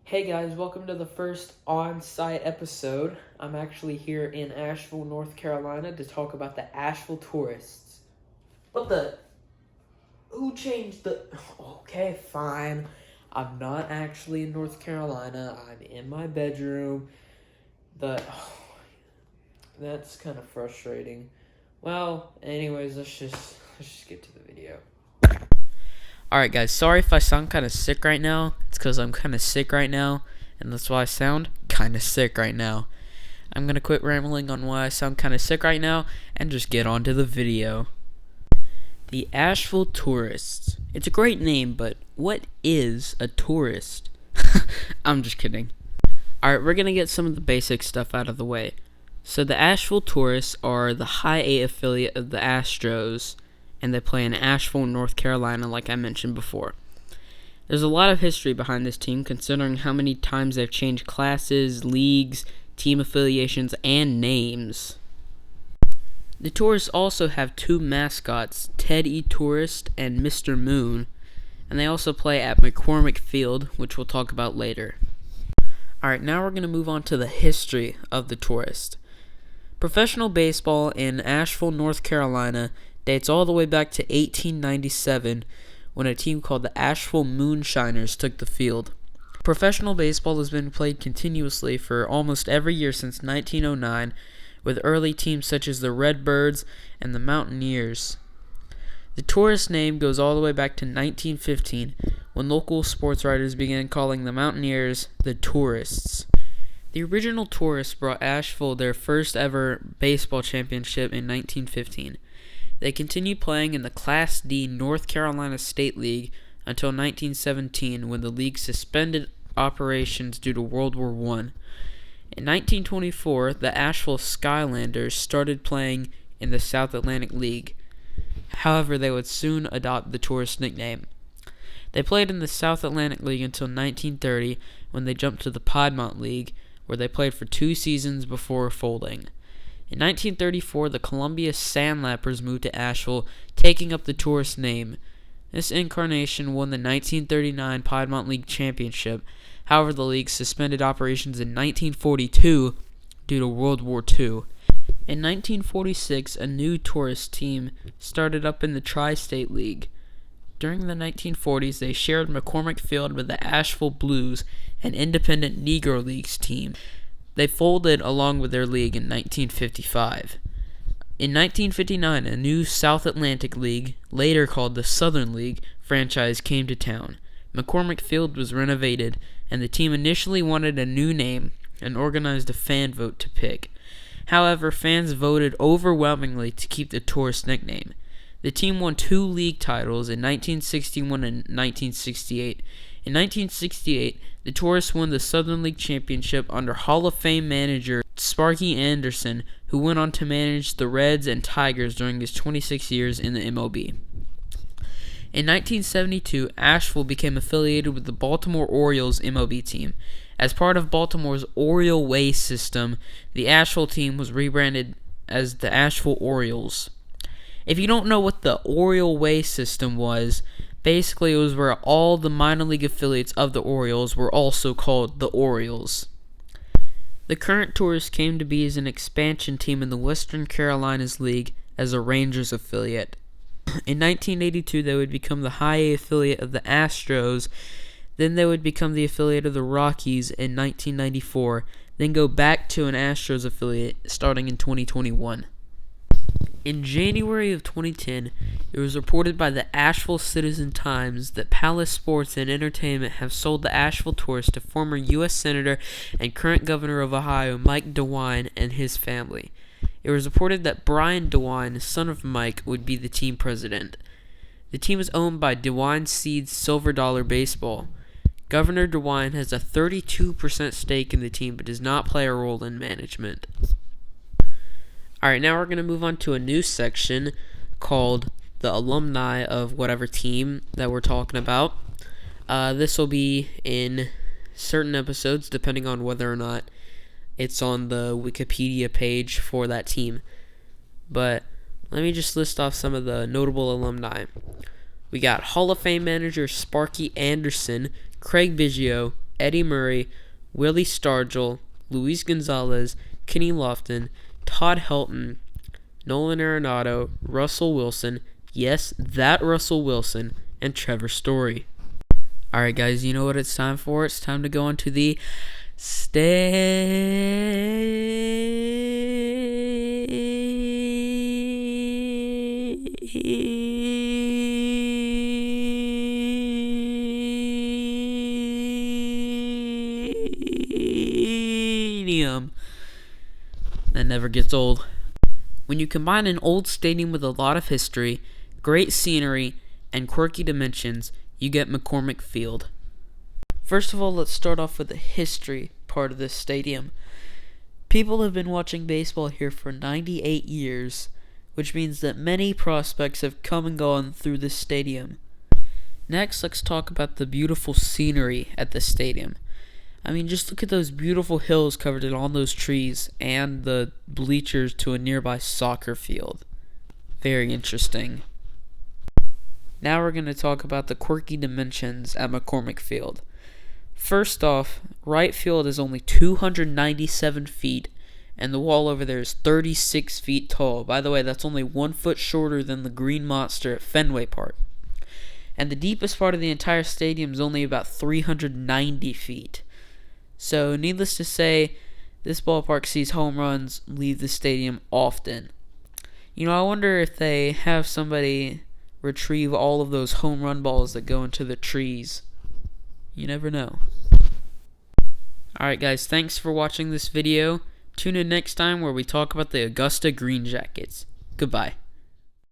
Hey guys, welcome to the first on-site episode. I'm actually here in Asheville, North Carolina to talk about the Asheville Tourists. Who changed the... Okay, fine. I'm not actually in North Carolina. I'm in my bedroom. That's kind of frustrating. Well, anyways, let's just get to the video. Alright guys, sorry if I sound kind of sick right now. It's because I'm kind of sick right now, and that's why I sound kind of sick right now. I'm going to quit rambling on why I sound kind of sick right now, and just get on to the video. The Asheville Tourists. It's a great name, but what is a tourist? I'm just kidding. Alright, we're going to get some of the basic stuff out of the way. So the Asheville Tourists are the High A affiliate of the Astros, and they play in Asheville, North Carolina, like I mentioned before. There's a lot of history behind this team, considering how many times they've changed classes, leagues, team affiliations, and names. The Tourists also have two mascots, Ted E. Tourist and Mr. Moon, and they also play at McCormick Field, which we'll talk about later. Alright, now we're going to move on to the history of the Tourists. Professional baseball in Asheville, North Carolina dates all the way back to 1897 when a team called the Asheville Moonshiners took the field. Professional baseball has been played continuously for almost every year since 1909, with early teams such as the Redbirds and the Mountaineers. The Tourist name goes all the way back to 1915 when local sports writers began calling the Mountaineers the Tourists. The original Tourists brought Asheville their first ever baseball championship in 1915. They continued playing in the Class D North Carolina State League until 1917 when the league suspended operations due to World War I. In 1924, the Asheville Skylanders started playing in the South Atlantic League. However, they would soon adopt the Tourist nickname. They played in the South Atlantic League until 1930 when they jumped to the Piedmont League, where they played for 2 seasons before folding. In 1934, the Columbia Sandlappers moved to Asheville, taking up the Tourist name. This incarnation won the 1939 Piedmont League Championship. However, the league suspended operations in 1942 due to World War II. In 1946, a new Tourist team started up in the Tri-State League. During the 1940s, they shared McCormick Field with the Asheville Blues, an independent Negro Leagues team. They folded along with their league in 1955. In 1959, a new South Atlantic League, later called the Southern League, franchise came to town. McCormick Field was renovated, and the team initially wanted a new name and organized a fan vote to pick. However, fans voted overwhelmingly to keep the Tourist nickname. The team won 2 league titles in 1961 and 1968. In 1968, the Tourists won the Southern League Championship under Hall of Fame manager Sparky Anderson, who went on to manage the Reds and Tigers during his 26 years in the MiLB. In 1972, Asheville became affiliated with the Baltimore Orioles MiLB team. As part of Baltimore's Oriole Way system, the Asheville team was rebranded as the Asheville Orioles. If you don't know what the Oriole Way system was, basically it was where all the minor league affiliates of the Orioles were also called the Orioles. The current Tourists came to be as an expansion team in the Western Carolinas League as a Rangers affiliate. In 1982, they would become the High A affiliate of the Astros, then they would become the affiliate of the Rockies in 1994, then go back to an Astros affiliate starting in 2021. In January of 2010, it was reported by the Asheville Citizen-Times that Palace Sports and Entertainment have sold the Asheville Tourists to former U.S. Senator and current Governor of Ohio Mike DeWine and his family. It was reported that Brian DeWine, son of Mike, would be the team president. The team is owned by DeWine Seeds Silver Dollar Baseball. Governor DeWine has a 32% stake in the team but does not play a role in management. Alright, now we're going to move on to a new section called the Alumni of whatever team that we're talking about. This will be in certain episodes depending on whether or not it's on the Wikipedia page for that team. But let me just list off some of the notable alumni. We got Hall of Fame manager Sparky Anderson, Craig Biggio, Eddie Murray, Willie Stargell, Luis Gonzalez, Kenny Lofton, Todd Helton, Nolan Arenado, Russell Wilson, yes, that Russell Wilson, and Trevor Story. Alright guys, you know what it's time for? It's time to go into the stadium. That never gets old. When you combine an old stadium with a lot of history, great scenery, and quirky dimensions, you get McCormick Field. First of all, let's start off with the history part of this stadium. People have been watching baseball here for 98 years, which means that many prospects have come and gone through this stadium. Next, let's talk about the beautiful scenery at the stadium. I mean, just look at those beautiful hills covered in all those trees and the bleachers to a nearby soccer field. Very interesting. Now we're going to talk about the quirky dimensions at McCormick Field. First off, right field is only 297 feet, and the wall over there is 36 feet tall. By the way, that's only 1 foot shorter than the Green Monster at Fenway Park. And the deepest part of the entire stadium is only about 390 feet. So, needless to say, this ballpark sees home runs leave the stadium often. You know, I wonder if they have somebody retrieve all of those home run balls that go into the trees. You never know. Alright guys, thanks for watching this video. Tune in next time where we talk about the Augusta Green Jackets. Goodbye.